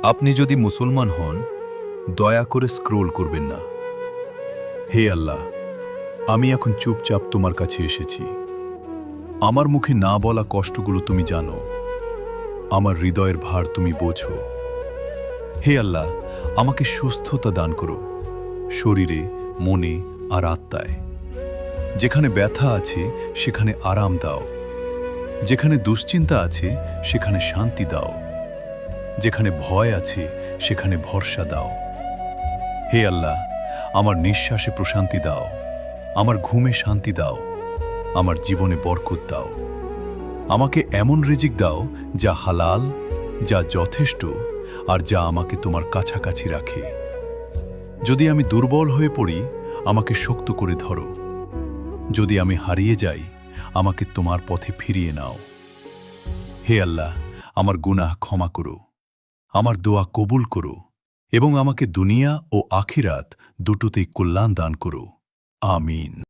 আপনি যদি মুসলমান হন দয়া করে স্ক্রোল করবেন না। হে আল্লাহ, আমি এখন চুপচাপ তোমার কাছে এসেছি। আমার মুখে না বলা কষ্টগুলো তুমি জানো, আমার হৃদয়ের ভার তুমি বোঝো। হে আল্লাহ, আমাকে সুস্থতা দান করো, শরীরে, মনে আর আত্মায়। যেখানে ব্যথা আছে সেখানে আরাম দাও, যেখানে দুশ্চিন্তা আছে সেখানে শান্তি দাও, যেখানে ভয় আছে সেখানে ভরসা দাও। হে আল্লাহ, আমার নিঃশ্বাসে প্রশান্তি দাও, আমার ঘুমে শান্তি দাও, আমার জীবনে বরকত দাও। আমাকে এমন রিজিক দাও যা হালাল, যা যথেষ্ট আর যা আমাকে তোমার কাছাকাছি রাখে। যদি আমি দুর্বল হয়ে পড়ি, আমাকে শক্ত করে ধরো। যদি আমি হারিয়ে যাই, আমাকে তোমার পথে ফিরিয়ে নাও। হে আল্লাহ, আমার গুনাহ ক্ষমা করো, আমার দোয়া কবুল করো এবং আমাকে দুনিয়া ও আখিরাত দুটোতেই কল্যাণ দান করো। আমিন।